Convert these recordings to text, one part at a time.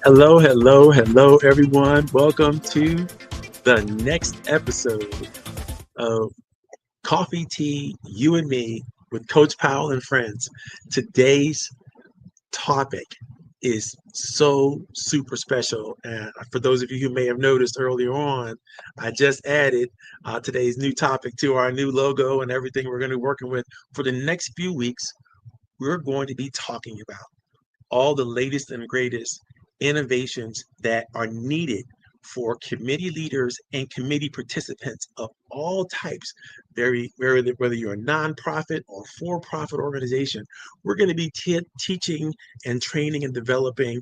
Hello, hello, hello, everyone. Welcome to the next episode of Coffee, Tea, You and Me with Coach Powell and Friends. Today's topic is so super special. And for those of you who may have noticed earlier on, I just added today's new topic to our new logo and everything we're going to be working with for the next few weeks. We're going to be talking about all the latest and greatest innovations that are needed for committee leaders and committee participants of all types, whether you're a nonprofit or for-profit organization. We're going to be teaching and training and developing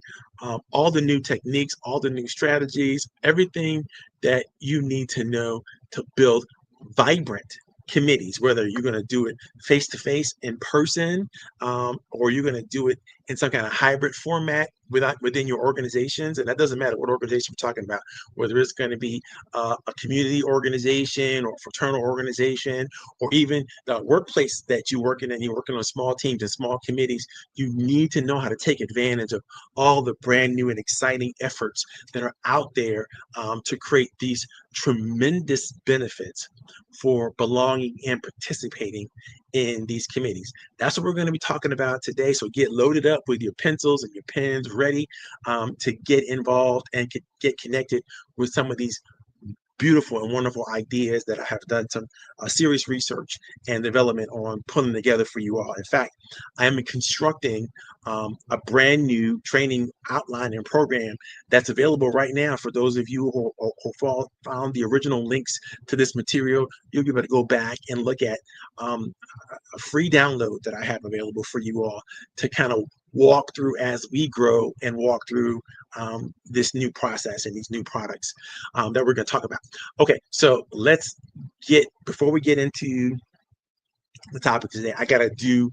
all the new techniques, all the new strategies, everything that you need to know to build vibrant committees, whether you're going to do it face to face in person, or you're going to do it in some kind of hybrid format within your organizations. And that doesn't matter what organization we're talking about, whether it's going to be a community organization or fraternal organization, or even the workplace that you work in and you're working on small teams and small committees. You need to know how to take advantage of all the brand new and exciting efforts that are out there to create these tremendous benefits for belonging and participating in these committees. That's what we're going to be talking about today. So get loaded up with your pencils and your pens ready to get involved and get connected with some of these beautiful and wonderful ideas that I have done some serious research and development on pulling together for you all. In fact, I am constructing a brand new training outline and program that's available right now for those of you who found the original links to this material. You'll be able to go back and look at a free download that I have available for you all to kind of walk through as we grow and walk through this new process and these new products that we're going to talk about. Okay, so before we get into the topic today, I got to do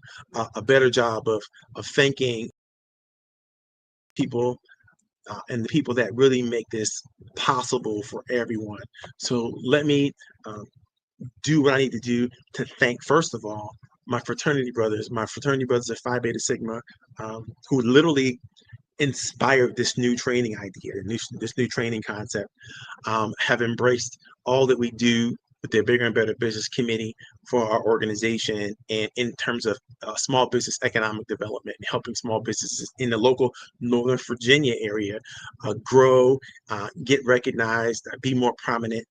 a better job of thanking people and the people that really make this possible for everyone. So let me do what I need to do to thank, first of all, my fraternity brothers at Phi Beta Sigma, who literally inspired this new training idea, this new training concept, have embraced all that we do with their Bigger and Better Business Committee for our organization, and in terms of small business economic development and helping small businesses in the local Northern Virginia area grow, get recognized, be more prominent,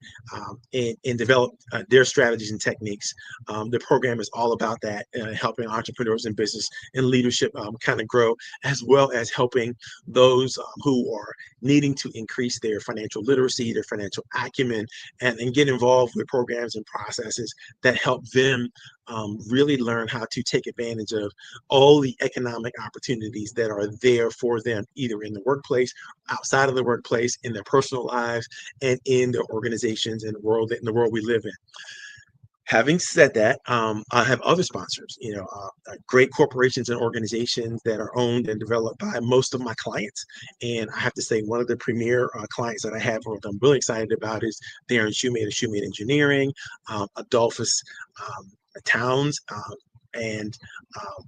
and develop their strategies and techniques. The program is all about that, helping entrepreneurs in business and leadership kind of grow, as well as helping those who are needing to increase their financial literacy, their financial acumen, and get involved with programs programs and processes that help them really learn how to take advantage of all the economic opportunities that are there for them, either in the workplace, outside of the workplace, in their personal lives, and in their organizations and in the world we live in. Having said that, I have other sponsors, great corporations and organizations that are owned and developed by most of my clients. And I have to say, one of the premier clients that I have, or that I'm really excited about, is Darren Shoemate of Shoemate Engineering, Adolphus Towns, and um,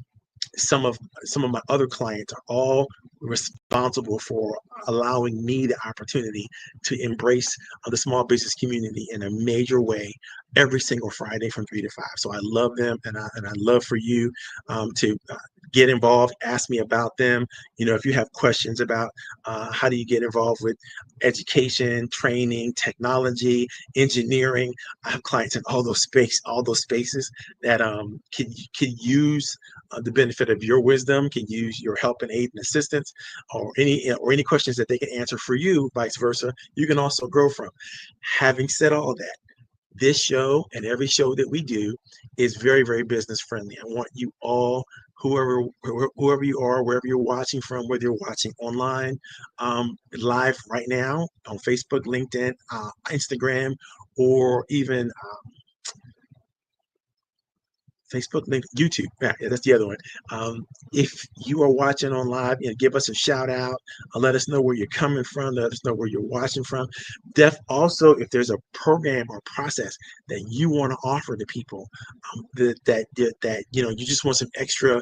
some of my other clients are all responsible for allowing me the opportunity to embrace the small business community in a major way every single Friday from 3 to 5. So I love them, and I love for you to get involved. Ask me about them. If you have questions about how do you get involved with education, training, technology, engineering, I have clients in all those spaces that can use the benefit of your wisdom, can use your help and aid and assistance, or any questions that they can answer for you, vice versa. You can also grow from. Having said all of that, this show and every show that we do is very, very business friendly. I want you all, whoever you are, wherever you're watching from, whether you're watching online, live right now on Facebook, LinkedIn, Instagram, or even Facebook, link, YouTube. Yeah, that's the other one. If you are watching on live, give us a shout out. Let us know where you're coming from. Let us know where you're watching from. Also, if there's a program or process that you want to offer to people, that you just want some extra,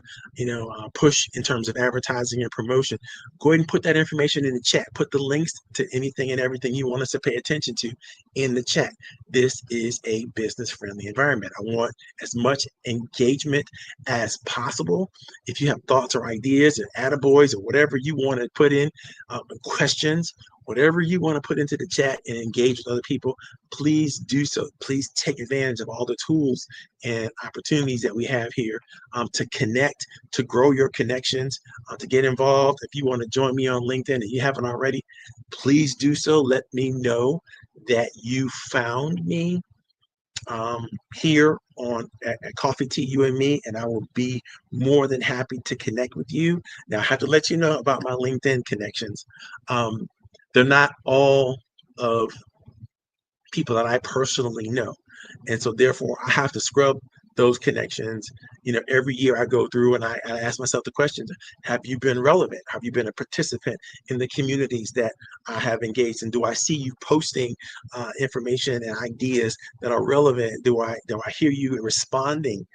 push in terms of advertising and promotion, go ahead and put that information in the chat. Put the links to anything and everything you want us to pay attention to in the chat. This is a business-friendly environment. I want as much engagement as possible. If you have thoughts or ideas and attaboys or whatever you want to put in, questions, whatever you want to put into the chat and engage with other people, please do so. Please take advantage of all the tools and opportunities that we have here to connect, to grow your connections, to get involved. If you want to join me on LinkedIn and you haven't already, please do so. Let me know that you found me here at Coffee Tea, You and Me, and I will be more than happy to connect with you. Now, I have to let you know about my LinkedIn connections. They're not all of people that I personally know. And so therefore I have to scrub those connections. Every year I go through and I ask myself the question, have you been relevant? Have you been a participant in the communities that I have engaged in? Do I see you posting information and ideas that are relevant? Do I hear you responding?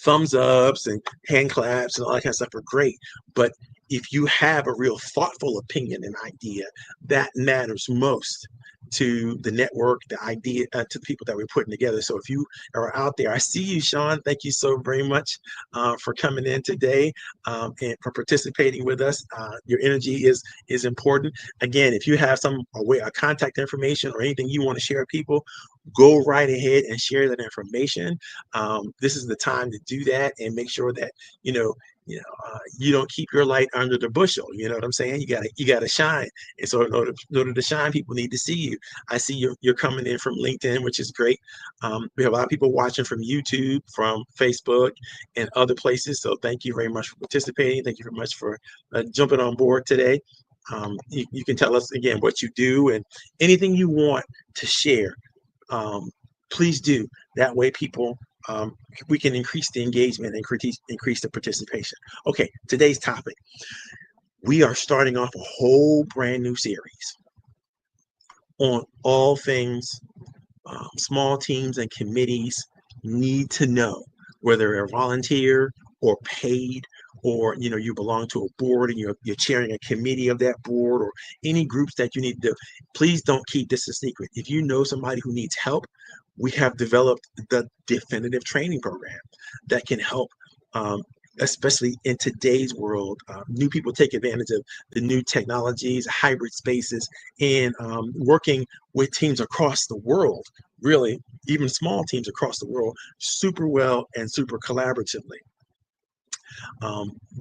Thumbs ups and hand claps and all that kind of stuff are great. But if you have a real thoughtful opinion and idea, that matters most to the network, the idea, to the people that we're putting together. So if you are out there, I see you, Sean. Thank you so very much for coming in today and for participating with us. Your energy is important. Again, if you have a contact information or anything you want to share with people, go right ahead and share that information. This is the time to do that and make sure that you don't keep your light under the bushel. You know what I'm saying? You gotta shine. And so in order to shine, people need to see you. I see you're coming in from LinkedIn, which is great. We have a lot of people watching from YouTube, from Facebook, and other places. So thank you very much for participating. Thank you very much for jumping on board today. You can tell us again what you do and anything you want to share. Please do. That way people we can increase the engagement and increase the participation. Okay, today's topic. We are starting off a whole brand new series on all things small teams and committees need to know, whether they're volunteer or paid, or you belong to a board and you're chairing a committee of that board, or any groups that you need to. Please don't keep this a secret. If you know somebody who needs help, we have developed the definitive training program that can help, especially in today's world. New people take advantage of the new technologies, hybrid spaces, and working with teams across the world, really, even small teams across the world, super well and super collaboratively.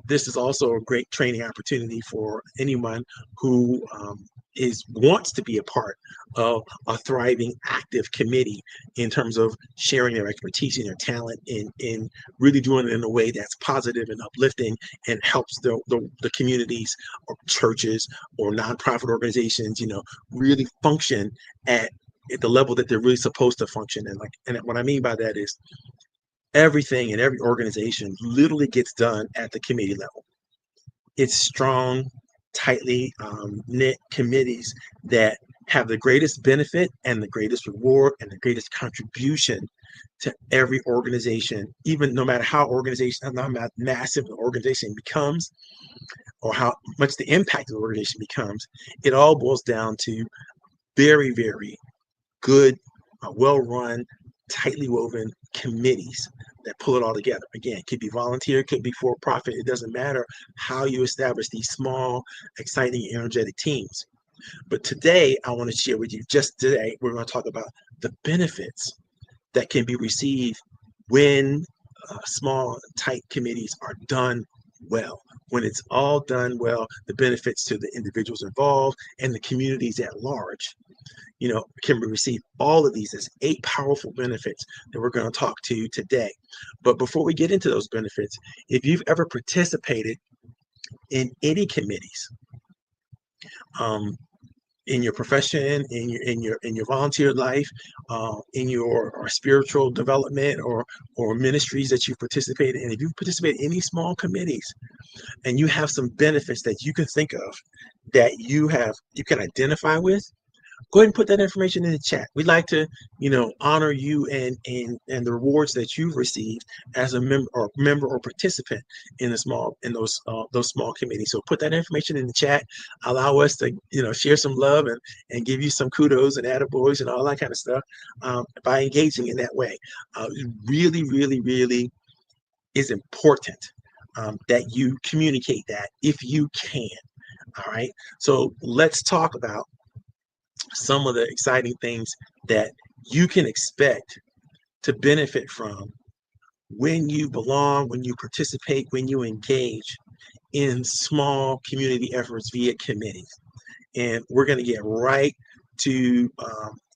This is also a great training opportunity for anyone who wants to be a part of a thriving, active committee in terms of sharing their expertise and their talent in really doing it in a way that's positive and uplifting and helps the communities or churches or nonprofit organizations, really function at the level that they're really supposed to function. And what I mean by that is everything in every organization literally gets done at the committee level. It's strong, tightly knit committees that have the greatest benefit and the greatest reward and the greatest contribution to every organization, even no matter how massive the organization becomes or how much the impact of the organization becomes. It all boils down to very, very good, well-run, tightly woven committees that pull it all together. Again, it could be volunteer, it could be for profit. It doesn't matter how you establish these small, exciting, energetic teams. But today, I want to share with you, just today, we're going to talk about the benefits that can be received when small, tight committees are done well. When it's all done well, the benefits to the individuals involved and the communities at large can receive all of these as 8 powerful benefits that we're going to talk to today. But before we get into those benefits, if you've ever participated in any committees, in your profession, in your volunteer life, in your or spiritual development or ministries that you've participated in, if you've participated in any small committees and you have some benefits that you can think of that you can identify with, go ahead and put that information in the chat. We'd like to, honor you and the rewards that you've received as a member or participant in those small committees. So put that information in the chat. Allow us to, share some love and give you some kudos and attaboys and all that kind of stuff by engaging in that way. Really, really, really is important that you communicate that if you can. All right. So let's talk about some of the exciting things that you can expect to benefit from when you belong, when you participate, when you engage in small community efforts via committees. And we're going to get right to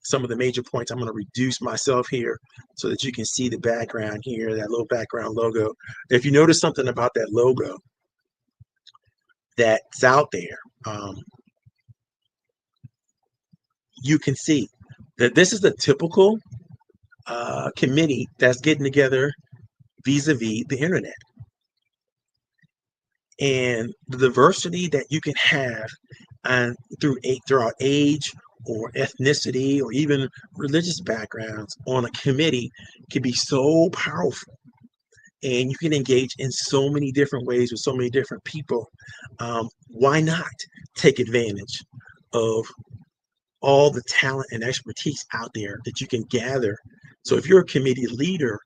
some of the major points. I'm going to reduce myself here so that you can see the background here, that little background logo. If you notice something about that logo that's out there, you can see that this is the typical committee that's getting together vis-a-vis the internet. And the diversity that you can have throughout age or ethnicity or even religious backgrounds on a committee can be so powerful. And you can engage in so many different ways with so many different people. Why not take advantage of all the talent and expertise out there that you can gather? So if you're a committee leader,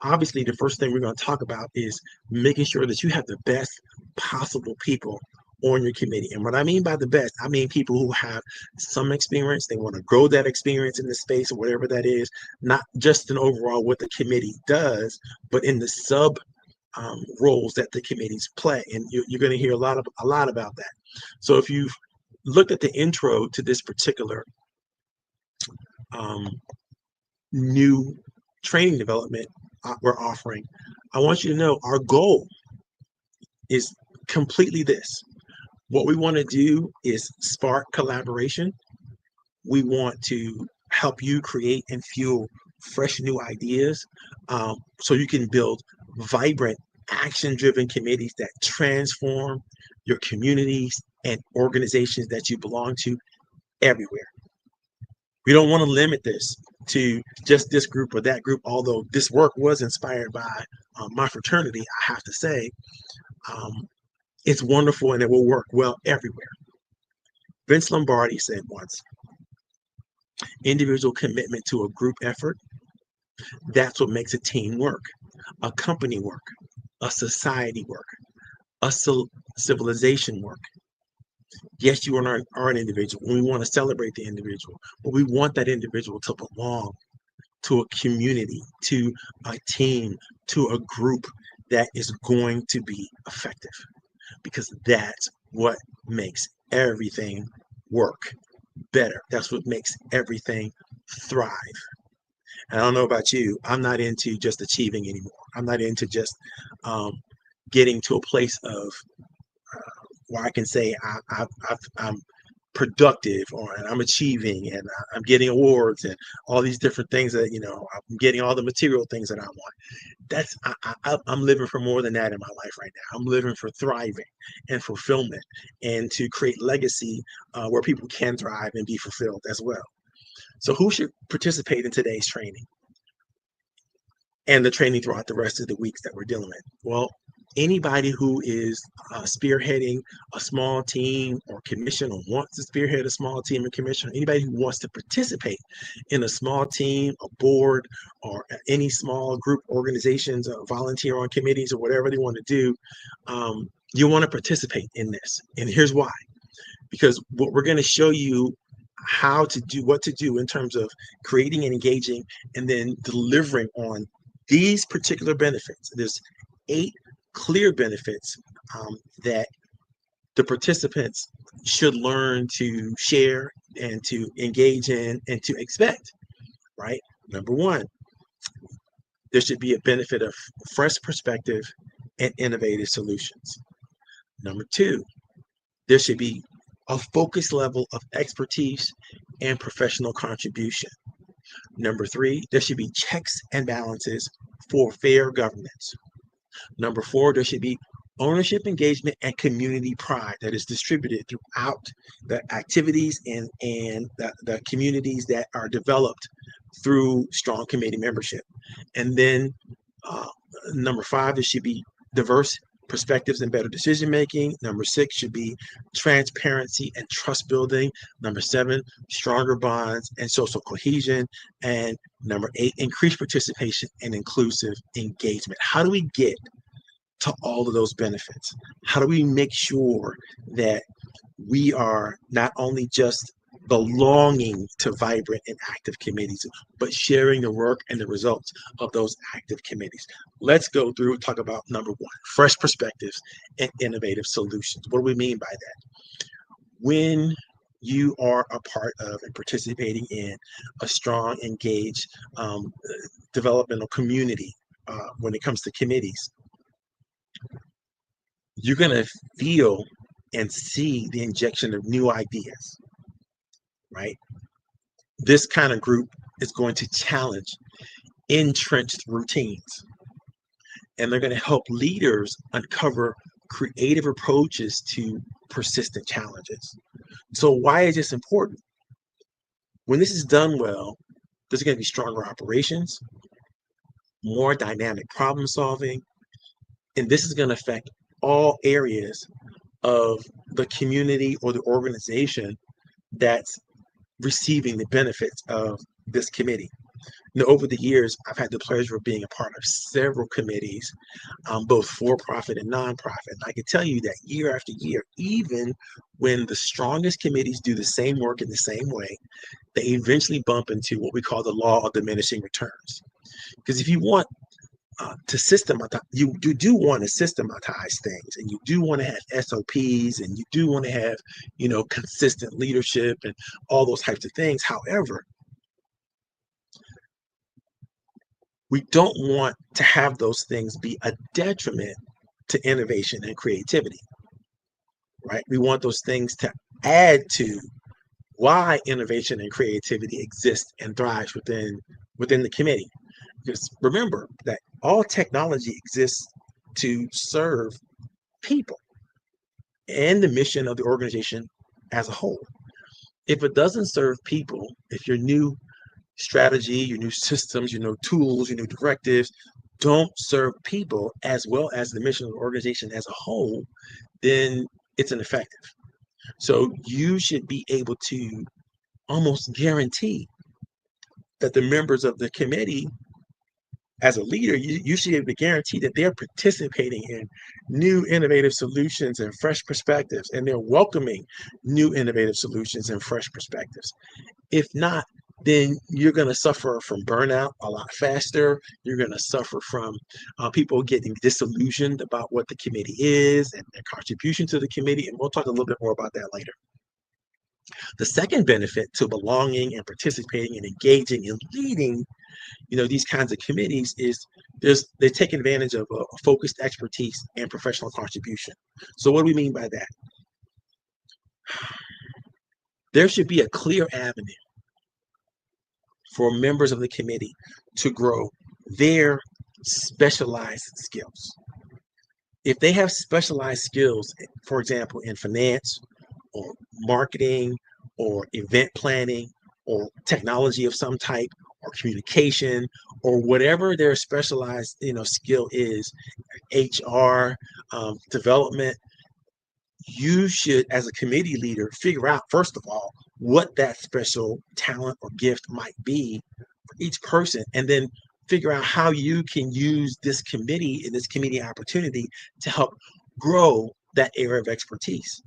obviously the first thing we're going to talk about is making sure that you have the best possible people on your committee. And what I mean by the best, I mean people who have some experience. They want to grow that experience in the space or whatever that is, not just in overall what the committee does, but in the sub roles that the committees play. And you're going to hear a lot about that. So if you've looked at the intro to this particular new training development we're offering, I want you to know our goal is completely this. What we want to do is spark collaboration. We want to help you create and fuel fresh new ideas so you can build vibrant, action-driven committees that transform your communities and organizations that you belong to everywhere. We don't want to limit this to just this group or that group, although this work was inspired by my fraternity, I have to say. It's wonderful and it will work well everywhere. Vince Lombardi said once, individual commitment to a group effort, that's what makes a team work, a company work, a society work, a civilization work. Yes, you are an individual. We want to celebrate the individual, but we want that individual to belong to a community, to a team, to a group that is going to be effective, because that's what makes everything work better. That's what makes everything thrive. And I don't know about you, I'm not into just achieving anymore. I'm not into just um, getting to a place of where I can say I'm productive or and I'm achieving and I'm getting awards and all these different things that, I'm getting all the material things that I want. That's I'm living for more than that in my life right now. I'm living for thriving and fulfillment and to create legacy where people can thrive and be fulfilled as well. So who should participate in today's training and the training throughout the rest of the weeks that we're dealing with? Well, anybody who is spearheading a small team or commission or wants to spearhead a small team or commission, anybody who wants to participate in a small team, a board, or any small group organizations, volunteer on committees or whatever they want to do, you want to participate in this. And here's why. Because what we're going to show you how to do, what to do in terms of creating and engaging and then delivering on these particular benefits. There's 8 clear benefits that the participants should learn to share and to engage in and to expect, right? Number 1, there should be a benefit of fresh perspective and innovative solutions. Number 2, there should be a focused level of expertise and professional contribution. Number 3, there should be checks and balances for fair governance. Number 4, there should be ownership, engagement, and community pride that is distributed throughout the activities and the communities that are developed through strong committee membership. And then uh, number 5, there should be diverse perspectives and better decision making. Number 6 should be transparency and trust building. Number 7, stronger bonds and social cohesion. And number 8, increased participation and inclusive engagement. How do we get to all of those benefits? How do we make sure that we are not only just belonging to vibrant and active committees, but sharing the work and the results of those active committees? Let's go through and talk about number 1, fresh perspectives and innovative solutions. What do we mean by that? When you are a part of and participating in a strong, engaged developmental community when it comes to committees, you're going to feel and see the injection of new ideas, right? This kind of group is going to challenge entrenched routines, and they're going to help leaders uncover creative approaches to persistent challenges. So why is this important? When this is done well, there's going to be stronger operations, more dynamic problem solving, and this is going to affect all areas of the community or the organization that's receiving the benefits of this committee. Over the years, I've had the pleasure of being a part of several committees, both for-profit and nonprofit. And I can tell you that year after year, even when the strongest committees do the same work in the same way, they eventually bump into what we call the law of diminishing returns. Because if you want to systematize, you do want to systematize things, and you do want to have SOPs, and you do want to have, consistent leadership and all those types of things. However, we don't want to have those things be a detriment to innovation and creativity, right? We want those things to add to why innovation and creativity exist and thrives within the committee. Because remember that all technology exists to serve people and the mission of the organization as a whole. If it doesn't serve people, if your new strategy, your new systems, your new tools, your new directives don't serve people as well as the mission of the organization as a whole, then it's ineffective. So you should be able to almost guarantee that the members of the committee, as a leader, you should be able to guarantee that they're participating in new innovative solutions and fresh perspectives, and they're welcoming new innovative solutions and fresh perspectives. If not, then you're going to suffer from burnout a lot faster. You're going to suffer from people getting disillusioned about what the committee is and their contribution to the committee. And we'll talk a little bit more about that later. The second benefit to belonging and participating and engaging and leading, these kinds of committees is they take advantage of a focused expertise and professional contribution. So what do we mean by that? There should be a clear avenue for members of the committee to grow their specialized skills. If they have specialized skills, for example, in finance or marketing or event planning or technology of some type or communication or whatever their specialized skill is, HR, development, you should, as a committee leader, figure out, first of all, what that special talent or gift might be for each person, and then figure out how you can use this committee and this committee opportunity to help grow that area of expertise.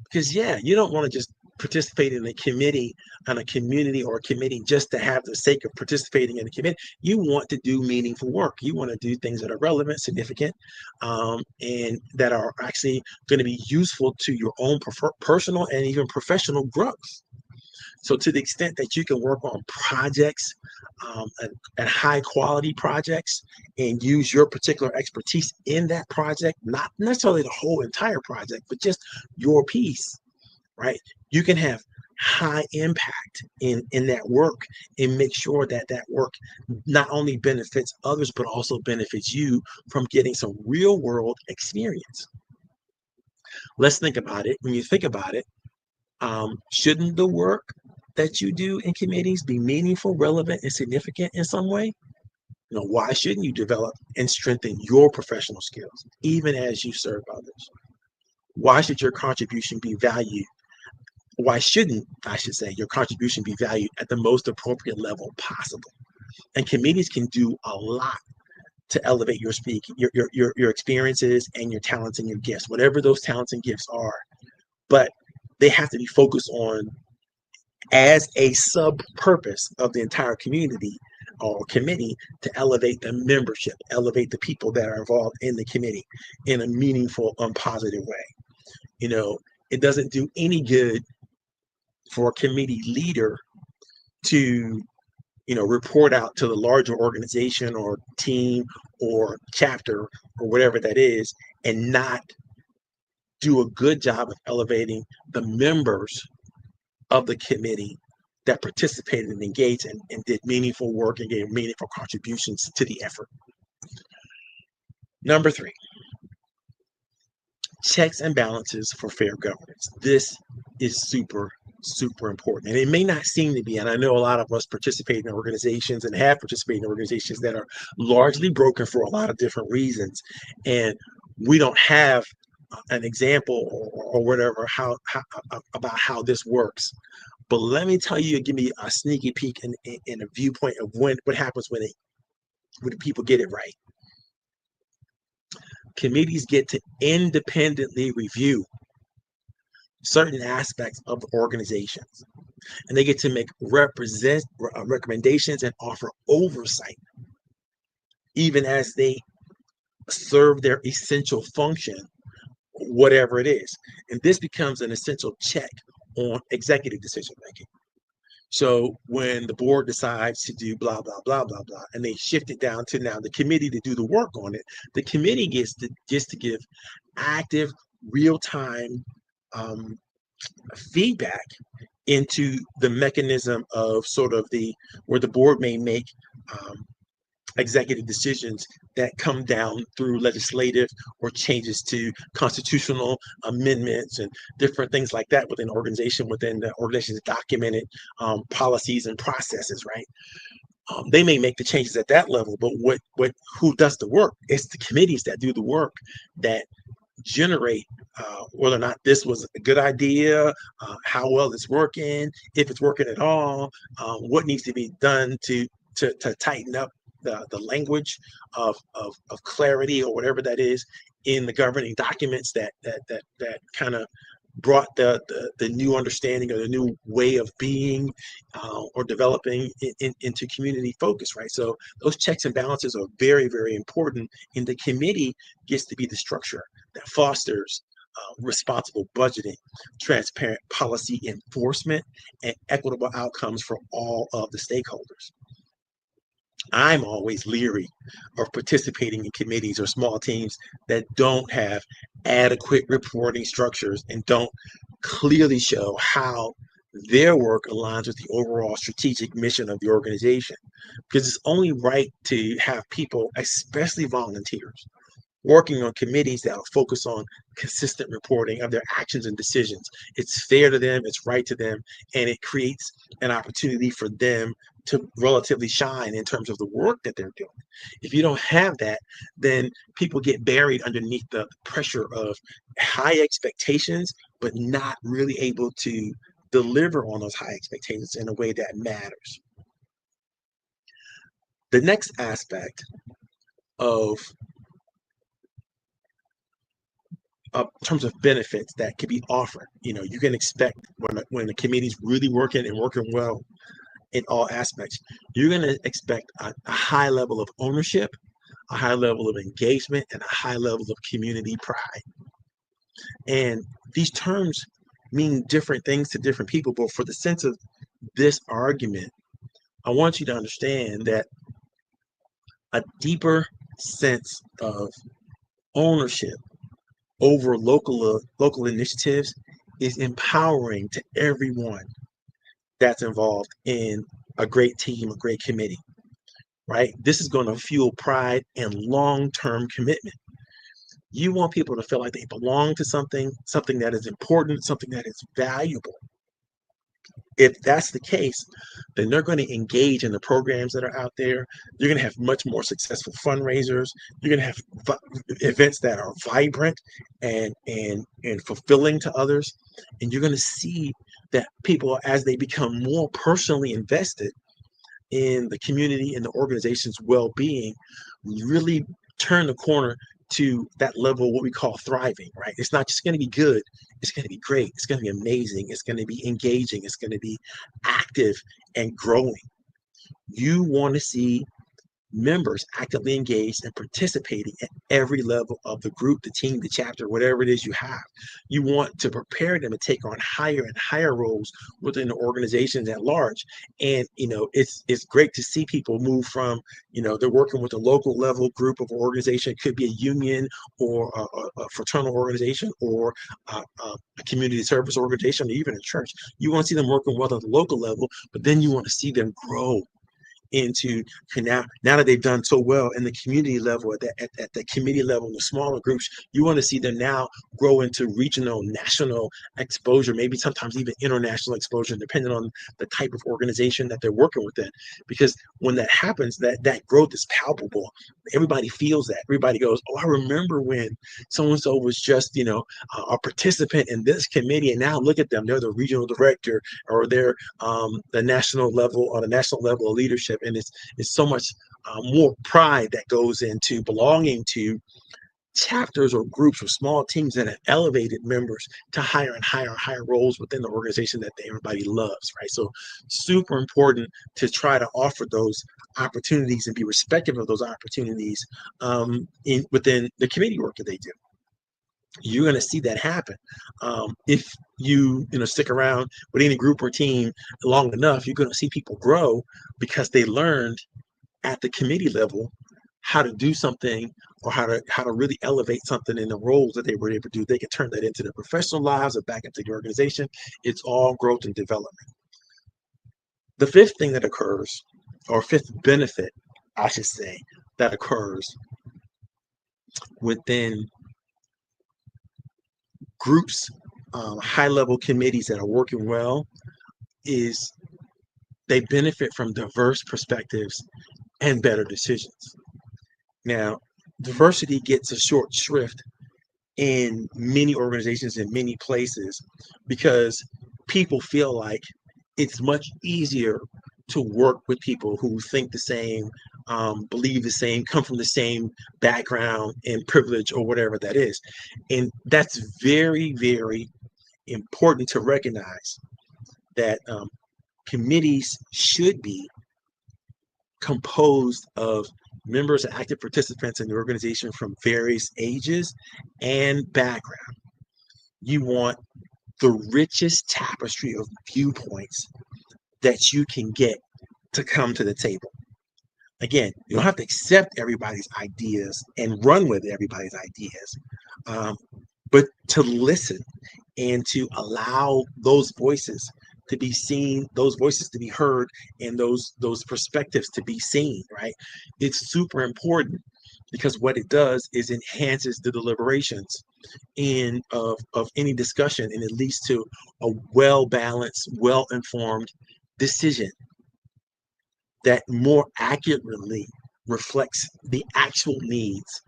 Because you don't want to just participate in a committee on a community or a committee just to have the sake of participating in a committee. You want to do meaningful work. You want to do things that are relevant, significant, and that are actually going to be useful to your own personal and even professional growth. So to the extent that you can work on projects and high quality projects and use your particular expertise in that project, not necessarily the whole entire project, but just your piece, right? You can have high impact in that work and make sure that that work not only benefits others, but also benefits you from getting some real world experience. Let's think about it. When you think about it, shouldn't the work that you do in committees be meaningful, relevant, and significant in some way? Why shouldn't you develop and strengthen your professional skills, even as you serve others? Why should your contribution be valued? Why shouldn't, I should say, your contribution be valued at the most appropriate level possible? And committees can do a lot to elevate your your experiences and your talents and your gifts, whatever those talents and gifts are. But they have to be focused on as a sub-purpose of the entire community or committee to elevate the membership, elevate the people that are involved in the committee in a meaningful, positive way. It doesn't do any good for a committee leader to, report out to the larger organization or team or chapter or whatever that is and not do a good job of elevating the members of the committee that participated and engaged and did meaningful work and gave meaningful contributions to the effort. Number 3, checks and balances for fair governance. This is super, super important. And it may not seem to be, and I know a lot of us participate in organizations and have participated in organizations that are largely broken for a lot of different reasons. And we don't have an example or whatever about how this works. But let me tell you, give me a sneaky peek in a viewpoint of what happens when people get it right. Committees get to independently review certain aspects of the organizations, and they get to make recommendations and offer oversight, even as they serve their essential function, whatever it is. And this becomes an essential check on executive decision making. So when the board decides to do blah, blah, blah, blah, blah, and they shift it down to now the committee to do the work on it, the committee gets to give active, real-time feedback into the mechanism of sort of where the board may make executive decisions that come down through legislative or changes to constitutional amendments and different things like that within the organization's documented policies and processes, right? They may make the changes at that level, but who does the work? It's the committees that do the work that generate whether or not this was a good idea, how well it's working, if it's working at all, what needs to be done to tighten up the language of clarity or whatever that is in the governing documents that kind of brought the new understanding or the new way of being or developing into community focus, right? So those checks and balances are very, very important, and the committee gets to be the structure that fosters responsible budgeting, transparent policy enforcement, and equitable outcomes for all of the stakeholders. I'm always leery of participating in committees or small teams that don't have adequate reporting structures and don't clearly show how their work aligns with the overall strategic mission of the organization. Because it's only right to have people, especially volunteers, working on committees that will focus on consistent reporting of their actions and decisions. It's fair to them, it's right to them, and it creates an opportunity for them to relatively shine in terms of the work that they're doing. If you don't have that, then people get buried underneath the pressure of high expectations, but not really able to deliver on those high expectations in a way that matters. The next aspect of in terms of benefits that could be offered. You can expect when the committee's really working and working well in all aspects, you're going to expect a high level of ownership, a high level of engagement, and a high level of community pride. And these terms mean different things to different people, but for the sense of this argument, I want you to understand that a deeper sense of ownership over local initiatives is empowering to everyone that's involved in a great team, a great committee, right? This is going to fuel pride and long-term commitment. You want people to feel like they belong to something that is important, something that is valuable. If that's the case, then they're going to engage in the programs that are out there. You're going to have much more successful fundraisers. You're going to have events that are vibrant and fulfilling to others. And you're going to see that people, as they become more personally invested in the community and the organization's well-being, really turn the corner to that level, what we call thriving, right? It's not just going to be good, it's going to be great, it's going to be amazing, it's going to be engaging, it's going to be active and growing. You want to see members actively engaged and participating at every level of the group, the team, the chapter, whatever it is you have. You want to prepare them to take on higher and higher roles within the organizations at large. And it's great to see people move from, they're working with a local level group of organization. It could be a union or a fraternal organization or a community service organization or even a church. You want to see them working well at the local level, but then you want to see them grow into now that they've done so well in the community level, at the committee level, in the smaller groups. You want to see them now grow into regional, national exposure, maybe sometimes even international exposure, depending on the type of organization that they're working within. Because when that happens, that growth is palpable. Everybody feels that. Everybody goes, oh, I remember when so-and-so was just a participant in this committee, and now look at them, they're the regional director, or they're the national level of leadership. And it's so much more pride that goes into belonging to chapters or groups or small teams that have elevated members to higher and higher roles within the organization that everybody loves, right? So super important to try to offer those opportunities and be respectful of those opportunities within the committee work that they do. You're going to see that happen. If you stick around with any group or team long enough, you're going to see people grow because they learned at the committee level how to do something, or how to really elevate something in the roles that they were able to do. They can turn that into their professional lives or back into the organization. It's all growth and development. The fifth thing that occurs, or fifth benefit, I should say, that occurs within groups, high-level committees that are working well, is they benefit from diverse perspectives and better decisions. Now, diversity gets a short shrift in many organizations in many places because people feel like it's much easier to work with people who think the same, believe the same, come from the same background and privilege or whatever that is. And that's very, very important to recognize that committees should be composed of members and active participants in the organization from various ages and background. You want the richest tapestry of viewpoints that you can get to come to the table. Again, you don't have to accept everybody's ideas and run with everybody's ideas, um, but to listen and to allow those voices to be seen, those voices to be heard, and those perspectives to be seen. Right? It's super important because what it does is enhances the deliberations in of any discussion, and it leads to a well balanced, well informed decision that more accurately reflects the actual needs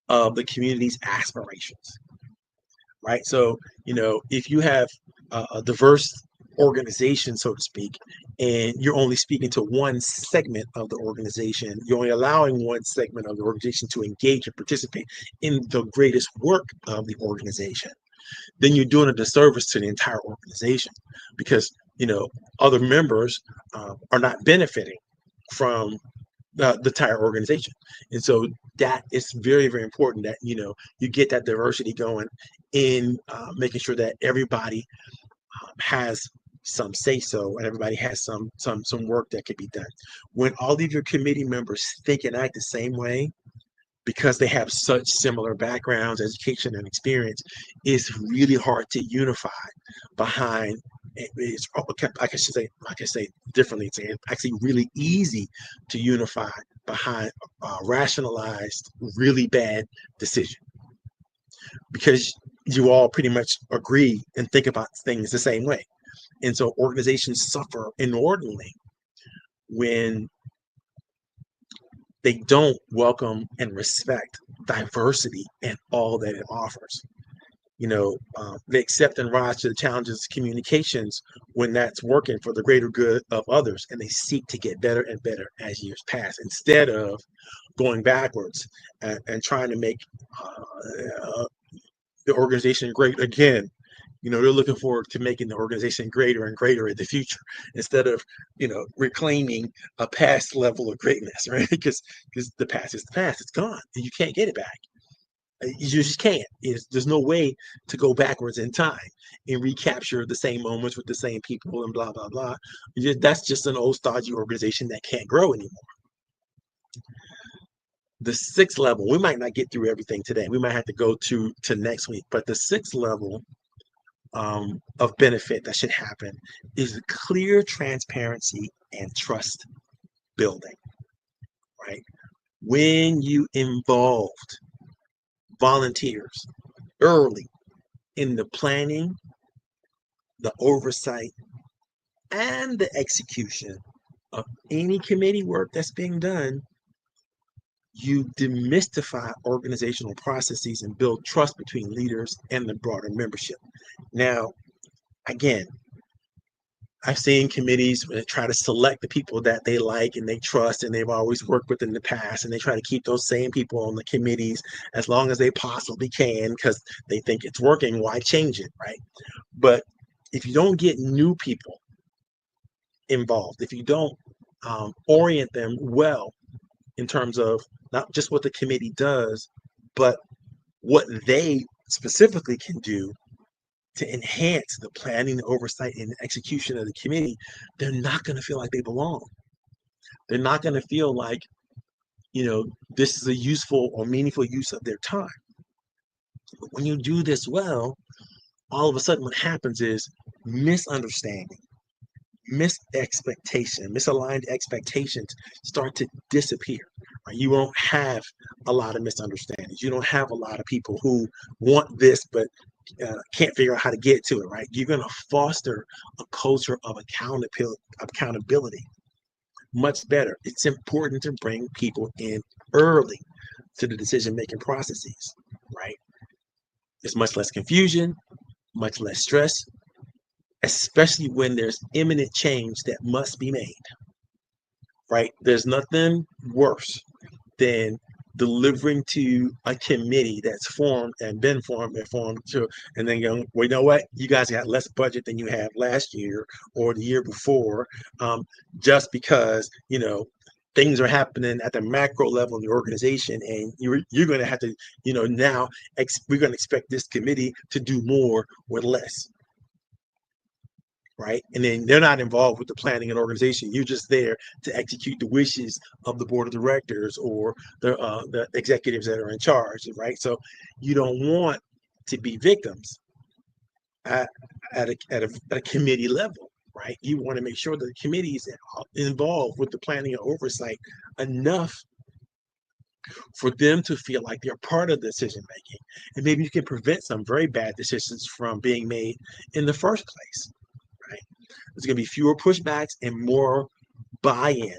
of the community's aspirations, right? So, if you have a diverse organization, so to speak, and you're only speaking to one segment of the organization, you're only allowing one segment of the organization to engage and participate in the greatest work of the organization, then you're doing a disservice to the entire organization because, other members are not benefiting from the entire organization. And so that is very, very important that, you get that diversity going in making sure that everybody has some say so and everybody has some work that could be done. When all of your committee members think and act the same way, because they have such similar backgrounds, education, and experience, it's really hard to unify behind. It's like I say differently. It's actually really easy to unify behind a rationalized, really bad decision because you all pretty much agree and think about things the same way. And so organizations suffer inordinately when they don't welcome and respect diversity and all that it offers. They accept and rise to the challenges of communications when that's working for the greater good of others, and they seek to get better and better as years pass instead of going backwards and trying to make the organization great again. They're looking forward to making the organization greater and greater in the future instead of, reclaiming a past level of greatness, right? Because the past is the past, it's gone, and you can't get it back. You just can't. There's no way to go backwards in time and recapture the same moments with the same people and blah blah blah. That's just an old stodgy organization that can't grow anymore. The sixth level, we might not get through everything today. We might have to go to next week. But the sixth level of benefit that should happen is clear transparency and trust building. Right? When you involved volunteers early in the planning, the oversight, and the execution of any committee work that's being done, you demystify organizational processes and build trust between leaders and the broader membership. Now, again, I've seen committees try to select the people that they like and they trust and they've always worked with in the past, and they try to keep those same people on the committees as long as they possibly can because they think it's working. Why change it, right? But if you don't get new people involved, if you don't orient them well in terms of not just what the committee does, but what they specifically can do to enhance the planning, the oversight, and the execution of the committee, they're not going to feel like they belong. They're not going to feel like, this is a useful or meaningful use of their time. But when you do this well, all of a sudden what happens is misunderstanding, misaligned expectations start to disappear. Right? You won't have a lot of misunderstandings. You don't have a lot of people who want this but can't figure out how to get to it. Right? You're going to foster a culture of accountability. Much better. It's important to bring people in early to the decision-making processes. Right? There's much less confusion, much less stress, especially when there's imminent change that must be made, right? There's nothing worse than delivering to a committee that's formed and been formed and formed to, and then going, well, you know what? You guys got less budget than you had last year or the year before, just because, things are happening at the macro level of the organization, and you're going to have to, now we're going to expect this committee to do more with less, right? And then they're not involved with the planning and organization. You're just there to execute the wishes of the board of directors or the executives that are in charge, right? So you don't want to be victims at, at a committee level, right? You want to make sure that the committee is involved with the planning and oversight enough for them to feel like they're part of the decision making. And maybe you can prevent some very bad decisions from being made in the first place, right? There's going to be fewer pushbacks and more buy-in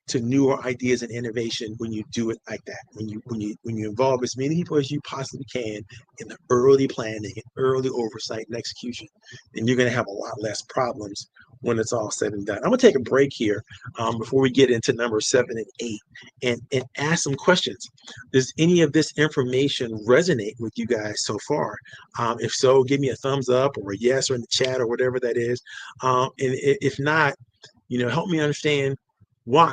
to newer ideas and innovation when you do it like that. When you involve as many people as you possibly can in the early planning and early oversight and execution, then you're going to have a lot less problems when it's all said and done. I'm going to take a break here before we get into number 7 and 8 and ask some questions. Does any of this information resonate with you guys so far? If so, give me a thumbs up or a yes or in the chat or whatever that is. And if not, help me understand why.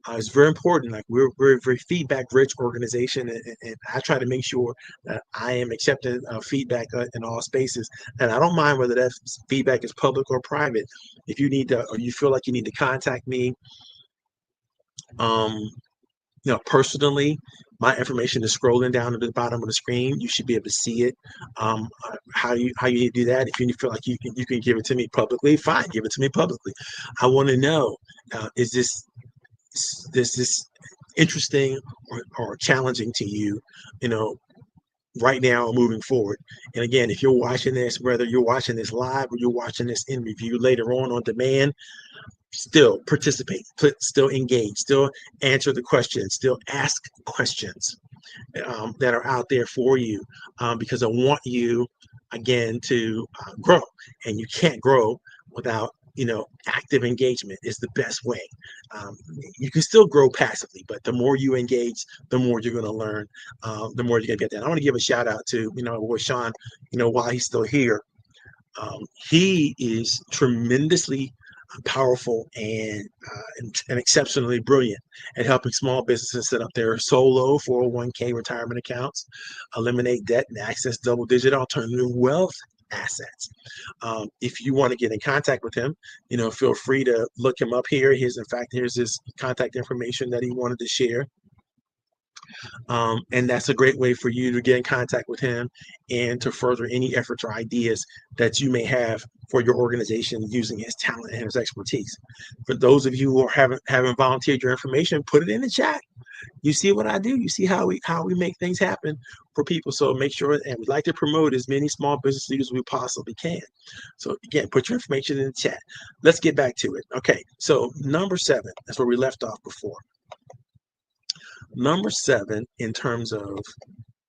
It's very important. Like we're a very feedback rich organization, and I try to make sure that I am accepting feedback in all spaces. And I don't mind whether that feedback is public or private. If you need to, or you feel like you need to contact me, um, personally, my information is scrolling down at the bottom of the screen. You should be able to see it. How you do that? If you feel like you can give it to me publicly, fine, give it to me publicly. I want to know, is this interesting or challenging to you, right now or moving forward. And again, if you're watching this, whether you're watching this live or you're watching this in review later on demand, still participate, still engage, still answer the questions, still ask questions that are out there for you, because I want you, again, to grow. And you can't grow without active engagement is the best way. You can still grow passively, but the more you engage, the more you're going to learn, the more you're going to get that. I want to give a shout out to Sean, while he's still here. He is tremendously powerful and exceptionally brilliant at helping small businesses set up their solo 401k retirement accounts, eliminate debt, and access double-digit alternative wealth assets. If you want to get in contact with him, feel free to look him up here. Here's his contact information that he wanted to share. And that's a great way for you to get in contact with him and to further any efforts or ideas that you may have for your organization using his talent and his expertise. For those of you who haven't volunteered your information, put it in the chat. You see what I do. You see how we make things happen for people. So make sure, and we'd like to promote as many small business leaders as we possibly can. So again, put your information in the chat. Let's get back to it. Okay, so number 7, that's where we left off before. Number 7, in terms of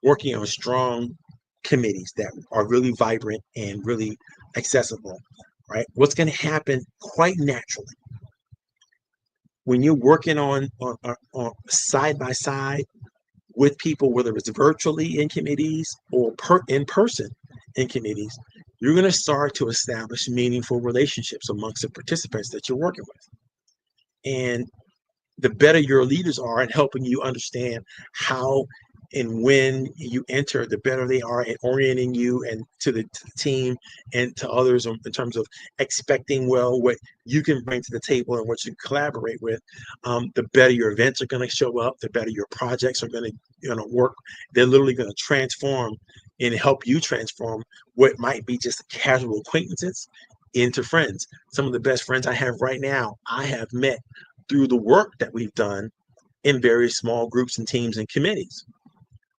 working on strong committees that are really vibrant and really accessible, right? What's going to happen quite naturally when you're working on side by side with people, whether it's virtually in committees or in person in committees, you're going to start to establish meaningful relationships amongst the participants that you're working with. And the better your leaders are in helping you understand how and when you enter, the better they are at orienting you and to the team and to others in terms of expecting what you can bring to the table and what you collaborate with. The better your events are going to show up, the better your projects are going to work. They're literally going to transform and help you transform what might be just casual acquaintances into friends. Some of the best friends I have right now, I have met through the work that we've done in various small groups and teams and committees,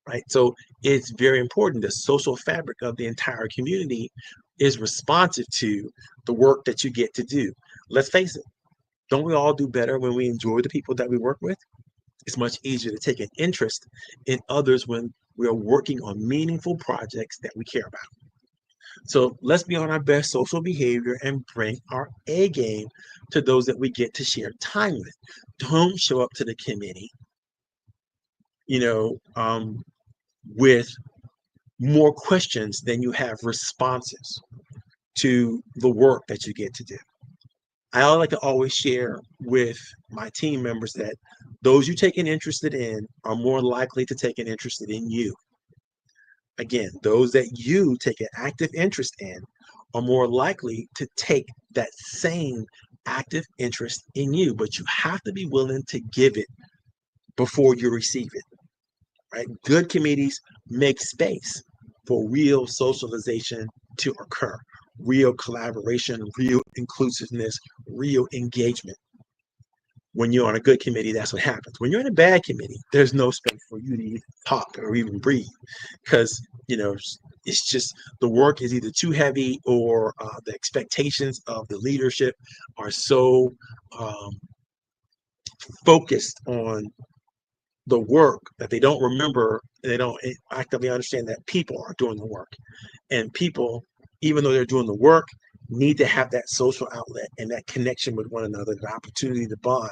right? So it's very important. The social fabric of the entire community is responsive to the work that you get to do. Let's face it, don't we all do better when we enjoy the people that we work with? It's much easier to take an interest in others when we are working on meaningful projects that we care about. So let's be on our best social behavior and bring our A game to those that we get to share time with. Don't show up to the committee, with more questions than you have responses to the work that you get to do. I like to always share with my team members that those you take an interest in are more likely to take an interest in you. Again, those that you take an active interest in are more likely to take that same active interest in you, but you have to be willing to give it before you receive it, right? Good committees make space for real socialization to occur, real collaboration, real inclusiveness, real engagement. When you're on a good committee, that's what happens. When you're in a bad committee, there's no space for you to even talk or even breathe because, it's just the work is either too heavy or the expectations of the leadership are so um, focused on the work that they don't remember, they don't actively understand that people are doing the work. And people, even though they're doing the work, need to have that social outlet and that connection with one another, the opportunity to bond.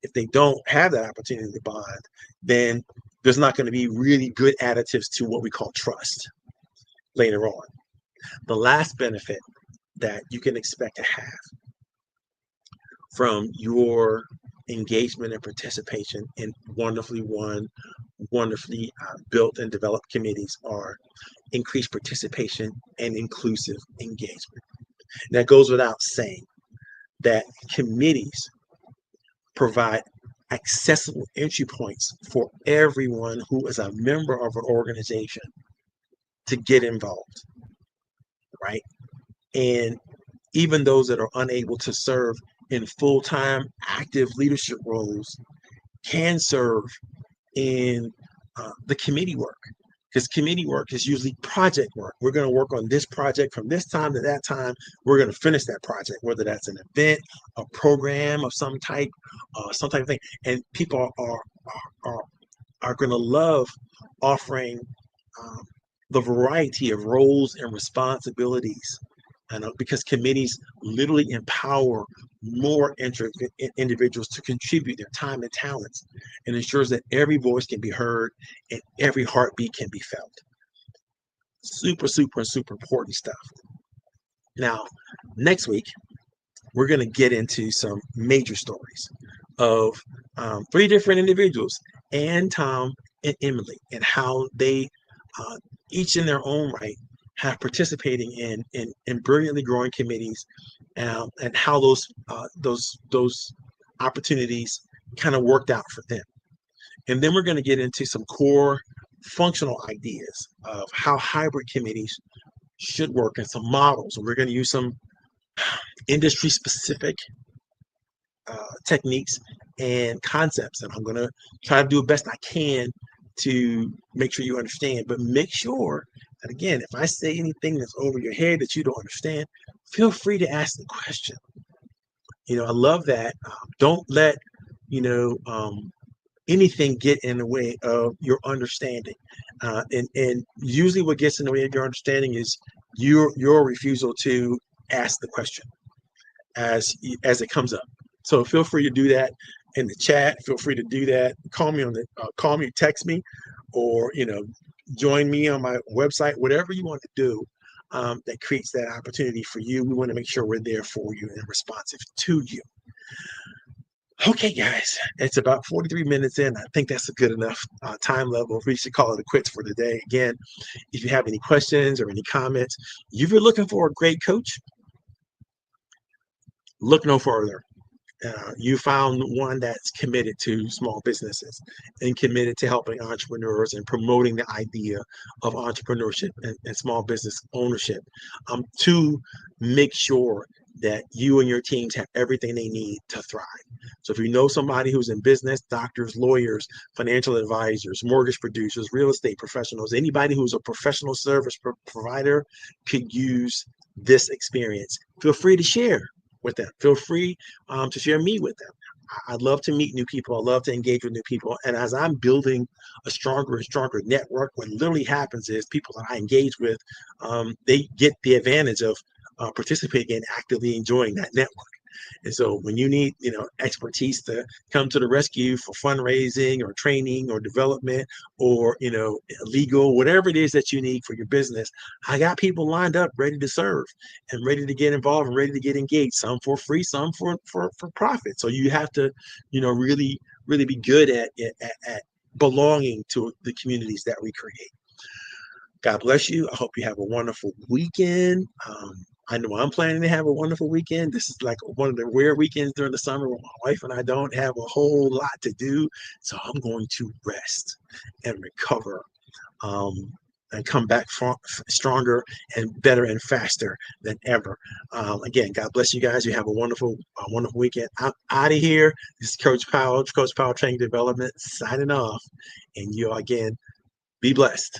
If they don't have that opportunity to bond, then there's not going to be really good additives to what we call trust later on. The last benefit that you can expect to have from your engagement and participation in wonderfully run, wonderfully built and developed committees are increased participation and inclusive engagement. And that goes without saying that committees provide accessible entry points for everyone who is a member of an organization to get involved, right? And even those that are unable to serve in full-time active leadership roles can serve in the committee work, because committee work is usually project work. We're going to work on this project from this time to that time. We're going to finish that project, whether that's an event, a program of some type of thing. And people are, are going to love offering um, the variety of roles and responsibilities. And because committees literally empower more individuals to contribute their time and talents, and ensures that every voice can be heard and every heartbeat can be felt. Super, super, super important stuff. Now, next week, we're going to get into some major stories of three different individuals, Ann, Tom, and Emily, and how they, each in their own right, have participating in brilliantly growing committees, and how those opportunities kind of worked out for them. And then we're going to get into some core functional ideas of how hybrid committees should work and some models. And we're going to use some industry specific techniques and concepts. And I'm going to try to do the best I can to make sure you understand, but make sure that, again, if I say anything that's over your head that you don't understand, feel free to ask the question. I love that. Don't let, anything get in the way of your understanding. And usually what gets in the way of your understanding is your refusal to ask the question as it comes up. So feel free to do that in the chat. Feel free to do that. Call me, text me, or join me on my website. Whatever you want to do that creates that opportunity for you. We want to make sure we're there for you and responsive to you. Okay, guys, it's about 43 minutes in. I think that's a good enough time level. We should call it a quits for today. Again, if you have any questions or any comments, if you're looking for a great coach, look no further. You found one that's committed to small businesses and committed to helping entrepreneurs and promoting the idea of entrepreneurship and small business ownership, to make sure that you and your teams have everything they need to thrive. So if you know somebody who's in business, doctors, lawyers, financial advisors, mortgage producers, real estate professionals, anybody who's a professional service provider could use this experience, feel free to share with them. Feel free to share me with them. I'd love to meet new people. I love to engage with new people. And as I'm building a stronger and stronger network, what literally happens is people that I engage with, they get the advantage of participating and actively enjoying that network. And so when you need, expertise to come to the rescue for fundraising or training or development or, legal, whatever it is that you need for your business, I got people lined up ready to serve and ready to get involved and ready to get engaged, some for free, some for profit. So you have to, really, really be good at belonging to the communities that we create. God bless you. I hope you have a wonderful weekend. I know I'm planning to have a wonderful weekend. This is like one of the rare weekends during the summer where my wife and I don't have a whole lot to do. So I'm going to rest and recover, and come back stronger and better and faster than ever. Again, God bless you guys. You have a wonderful weekend. I'm out of here. This is Coach Powell Training Development signing off. And you again, be blessed.